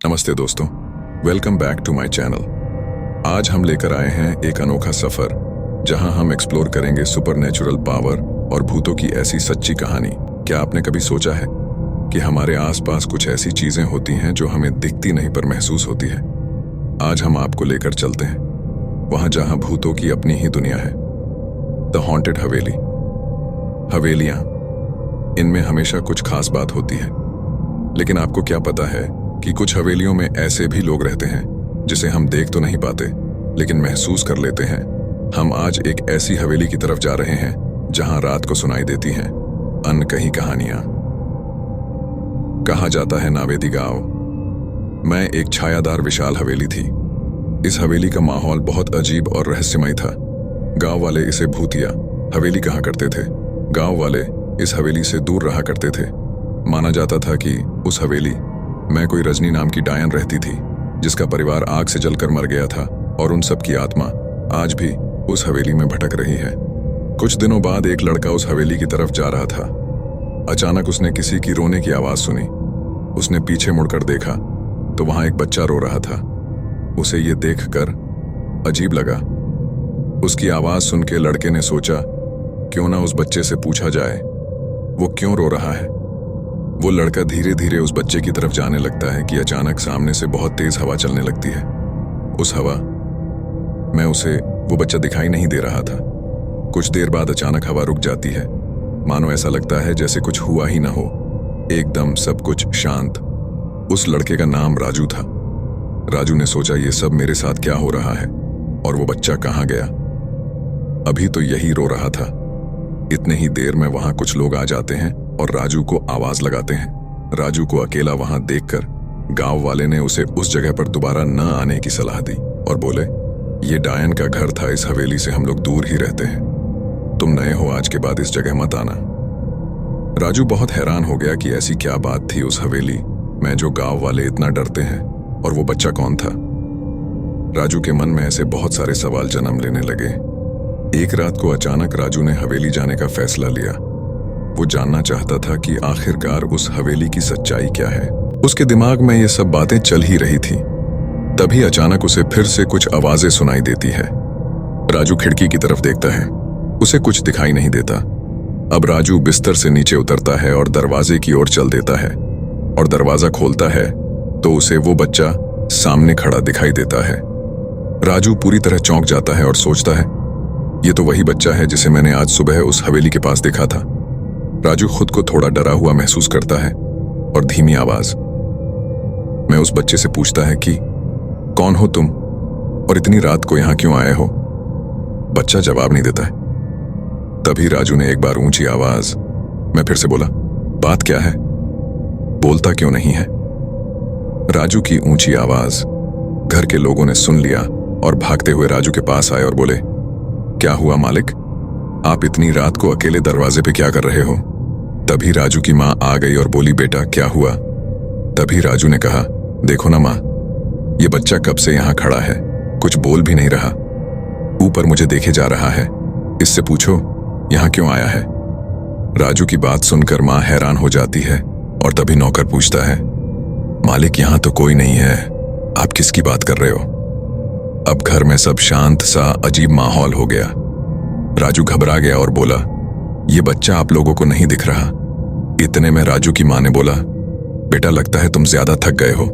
नमस्ते दोस्तों, welcome back to my channel. आज हम लेकर आए हैं एक अनोखा सफर जहां हम एक्सप्लोर करेंगे सुपरनेचुरल पावर और भूतों की ऐसी सच्ची कहानी। क्या आपने कभी सोचा है कि हमारे आसपास कुछ ऐसी चीजें होती हैं जो हमें दिखती नहीं पर महसूस होती है? आज हम आपको लेकर चलते हैं वहां जहां भूतों की अपनी ही दुनिया है, द हॉन्टेड हवेली। हवेलियां, इनमें हमेशा कुछ खास बात होती है, लेकिन आपको क्या पता है कि कुछ हवेलियों में ऐसे भी लोग रहते हैं जिसे हम देख तो नहीं पाते लेकिन महसूस कर लेते हैं। हम आज एक ऐसी हवेली की तरफ जा रहे हैं जहां रात को सुनाई देती हैं अनकही कहानियां। कहा जाता है नावेदी गांव में एक छायादार विशाल हवेली थी। इस हवेली का माहौल बहुत अजीब और रहस्यमय था। गांव वाले इसे भूतिया हवेली कहा करते थे। गांव वाले इस हवेली से दूर रहा करते थे। माना जाता था कि उस हवेली में कोई रजनी नाम की डायन रहती थी जिसका परिवार आग से जलकर मर गया था और उन सब की आत्मा आज भी उस हवेली में भटक रही है। कुछ दिनों बाद एक लड़का उस हवेली की तरफ जा रहा था। अचानक उसने किसी की रोने की आवाज सुनी। उसने पीछे मुड़कर देखा तो वहां एक बच्चा रो रहा था। उसे ये देखकर अजीब लगा। उसकी आवाज सुन के लड़के ने सोचा क्यों ना उस बच्चे से पूछा जाए वो क्यों रो रहा है। वो लड़का धीरे धीरे उस बच्चे की तरफ जाने लगता है कि अचानक सामने से बहुत तेज हवा चलने लगती है। उस हवा में उसे वो बच्चा दिखाई नहीं दे रहा था। कुछ देर बाद अचानक हवा रुक जाती है, मानो ऐसा लगता है जैसे कुछ हुआ ही ना हो। एकदम सब कुछ शांत। उस लड़के का नाम राजू था। राजू ने सोचा ये सब मेरे साथ क्या हो रहा है और वो बच्चा कहाँ गया। अभी तो यही रो रहा था। इतने ही देर में वहां कुछ लोग आ जाते हैं और राजू को आवाज लगाते हैं। राजू को अकेला वहां देखकर गांव वाले ने उसे उस जगह पर दोबारा न आने की सलाह दी और बोले ये डायन का घर था, इस हवेली से हम लोग दूर ही रहते हैं, तुम नए हो, आज के बाद इस जगह मत आना। राजू बहुत हैरान हो गया कि ऐसी क्या बात थी उस हवेली में जो गांव वाले इतना डरते हैं, और वो बच्चा कौन था। राजू के मन में ऐसे बहुत सारे सवाल जन्म लेने लगे। एक रात को अचानक राजू ने हवेली जाने का फैसला लिया। वो जानना चाहता था कि आखिरकार उस हवेली की सच्चाई क्या है। उसके दिमाग में ये सब बातें चल ही रही थी। तभी अचानक उसे फिर से कुछ आवाजें सुनाई देती है। राजू खिड़की की तरफ देखता है, उसे कुछ दिखाई नहीं देता। अब राजू बिस्तर से नीचे उतरता है और दरवाजे की ओर चल देता है, और दरवाजा खोलता है तो उसे वो बच्चा सामने खड़ा दिखाई देता है। राजू पूरी तरह चौंक जाता है और सोचता है ये तो वही बच्चा है जिसे मैंने आज सुबह उस हवेली के पास देखा था। राजू खुद को थोड़ा डरा हुआ महसूस करता है और धीमी आवाज में उस बच्चे से पूछता है कि कौन हो तुम और इतनी रात को यहां क्यों आए हो। बच्चा जवाब नहीं देता है। तभी राजू ने एक बार ऊंची आवाज में फिर से बोला, बात क्या है, बोलता क्यों नहीं है। राजू की ऊंची आवाज घर के लोगों ने सुन लिया और भागते हुए राजू के पास आए और बोले, क्या हुआ मालिक, आप इतनी रात को अकेले दरवाजे पे क्या कर रहे हो। तभी राजू की माँ आ गई और बोली, बेटा क्या हुआ। तभी राजू ने कहा, देखो ना माँ, ये बच्चा कब से यहाँ खड़ा है, कुछ बोल भी नहीं रहा, ऊपर मुझे देखे जा रहा है, इससे पूछो यहाँ क्यों आया है। राजू की बात सुनकर माँ हैरान हो जाती है और तभी नौकर पूछता है, मालिक यहाँ तो कोई नहीं है, आप किसकी बात कर रहे हो। अब घर में सब शांत सा अजीब माहौल हो गया। राजू घबरा गया और बोला, ये बच्चा आप लोगों को नहीं दिख रहा। इतने में राजू की माँ ने बोला, बेटा लगता है तुम ज्यादा थक गए हो,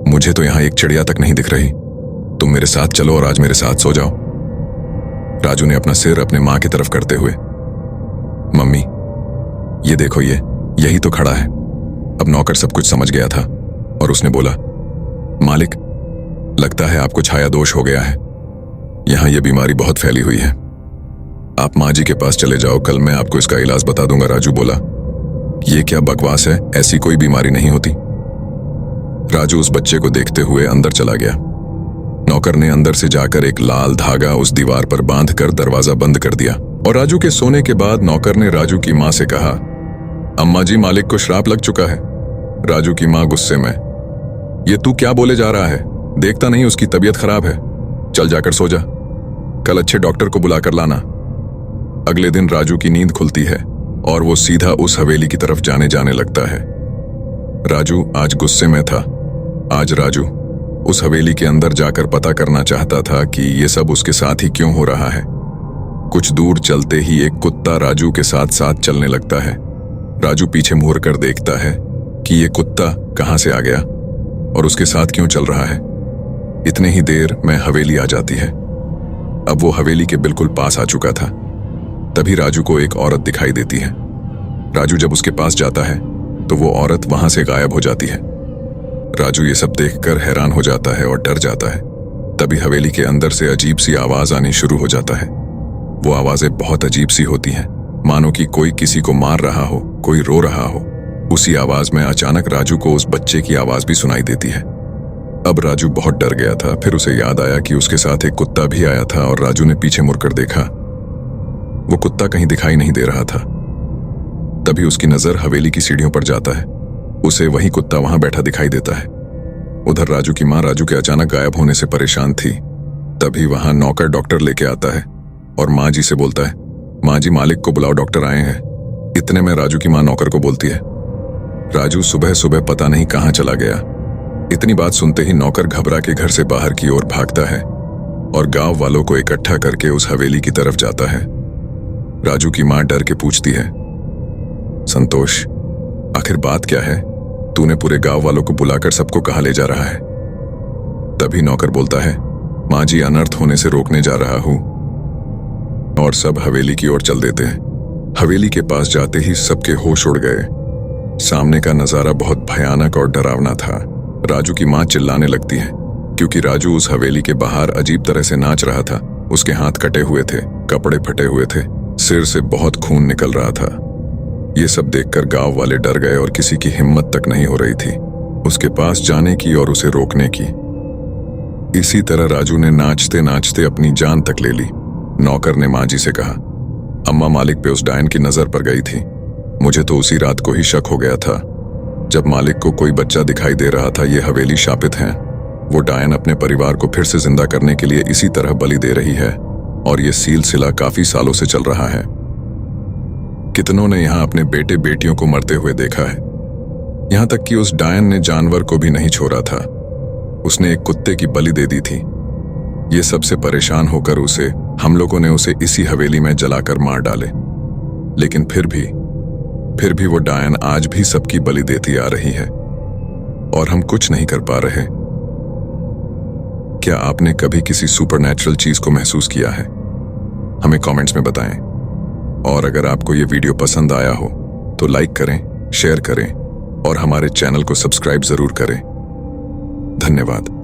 मुझे तो यहाँ एक चिड़िया तक नहीं दिख रही, तुम मेरे साथ चलो और आज मेरे साथ सो जाओ। राजू ने अपना सिर अपने माँ की तरफ करते हुए, मम्मी ये देखो, यही तो खड़ा है। अब नौकर सब कुछ समझ गया था और उसने बोला, मालिक लगता है आपको छाया दोष हो गया है, यहाँ ये बीमारी बहुत फैली हुई है, आप माँ जी के पास चले जाओ, कल मैं आपको इसका इलाज बता दूंगा। राजू बोला, ये क्या बकवास है, ऐसी कोई बीमारी नहीं होती। राजू उस बच्चे को देखते हुए अंदर चला गया। नौकर ने अंदर से जाकर एक लाल धागा उस दीवार पर बांधकर दरवाजा बंद कर दिया और राजू के सोने के बाद नौकर ने राजू की माँ से कहा, अम्मा जी मालिक को श्राप लग चुका है। राजू की माँ गुस्से में, ये तू क्या बोले जा रहा है, देखता नहीं उसकी तबीयत खराब है, चल जाकर सो जा, कल अच्छे डॉक्टर को बुलाकर लाना। अगले दिन राजू की नींद खुलती है और वो सीधा उस हवेली की तरफ जाने लगता है। राजू आज गुस्से में था आज राजू उस हवेली के अंदर जाकर पता करना चाहता था कि ये सब उसके साथ ही क्यों हो रहा है। कुछ दूर चलते ही एक कुत्ता राजू के साथ साथ चलने लगता है। राजू पीछे मुड़ कर देखता है कि ये कुत्ता कहां से आ गया और उसके साथ क्यों चल रहा है। इतने ही देर में हवेली आ जाती है। अब वो हवेली के बिल्कुल पास आ चुका था। तभी राजू को एक औरत दिखाई देती है। राजू जब उसके पास जाता है तो वो औरत वहां से गायब हो जाती है। राजू ये सब देखकर हैरान हो जाता है और डर जाता है। तभी हवेली के अंदर से अजीब सी आवाज आनी शुरू हो जाता है। वो आवाजें बहुत अजीब सी होती हैं, मानो कि कोई किसी को मार रहा हो, कोई रो रहा हो। उसी आवाज में अचानक राजू को उस बच्चे की आवाज भी सुनाई देती है। अब राजू बहुत डर गया था। फिर उसे याद आया कि उसके साथ एक कुत्ता भी आया था और राजू ने पीछे मुड़कर देखा। वो कुत्ता कहीं दिखाई नहीं दे रहा था। तभी उसकी नजर हवेली की सीढ़ियों पर जाता है। उसे वही कुत्ता वहां बैठा दिखाई देता है। उधर राजू की मां राजू के अचानक गायब होने से परेशान थी। तभी वहां नौकर डॉक्टर लेके आता है और मां जी से बोलता है, मां जी मालिक को बुलाओ, डॉक्टर आए हैं। इतने में राजू की मां नौकर को बोलती है, राजू सुबह सुबह पता नहीं कहां चला गया। इतनी बात सुनते ही नौकर घबरा के घर से बाहर की ओर भागता है और गांव वालों को इकट्ठा करके उस हवेली की तरफ जाता है। राजू की मां डर के पूछती है, संतोष आखिर बात क्या है? तूने पूरे गांव वालों को बुलाकर सबको कहां ले जा रहा है? तभी नौकर बोलता है, मां जी अनर्थ होने से रोकने जा रहा हूं। और सब हवेली की ओर चल देते हैं। हवेली के पास जाते ही सबके होश उड़ गए। सामने का नजारा बहुत भयानक और डरावना था। राजू की मां चिल्लाने लगती है क्योंकि राजू उस हवेली के बाहर अजीब तरह से नाच रहा था। उसके हाथ कटे हुए थे, कपड़े फटे हुए थे, सिर से बहुत खून निकल रहा था। ये सब देखकर गांव वाले डर गए और किसी की हिम्मत तक नहीं हो रही थी उसके पास जाने की और उसे रोकने की। इसी तरह राजू ने नाचते नाचते अपनी जान तक ले ली। नौकर ने मां जी से कहा, अम्मा मालिक पे उस डायन की नजर पड़ गई थी। मुझे तो उसी रात को ही शक हो गया था। जब मालिक को कोई बच्चा दिखाई दे रहा था, ये हवेली शापित है। वो डायन अपने परिवार को फिर से जिंदा करने के लिए इसी तरह बलि दे रही है और ये सिलसिला काफी सालों से चल रहा है। कितनों ने यहाँ अपने बेटे बेटियों को मरते हुए देखा है। यहाँ तक कि उस डायन ने जानवर को भी नहीं छोड़ा था। उसने एक कुत्ते की बलि दे दी थी। ये सबसे परेशान होकर हम लोगों ने उसे इसी हवेली में जलाकर मार डाले। लेकिन फिर भी वो डायन आज भी सबकी बलि देती आ रही है और हम कुछ नहीं कर पा रहे। क्या आपने कभी किसी सुपरनैचुरल चीज को महसूस किया है? हमें कमेंट्स में बताएं। और अगर आपको ये वीडियो पसंद आया हो तो लाइक करें, शेयर करें और हमारे चैनल को सब्सक्राइब जरूर करें। धन्यवाद।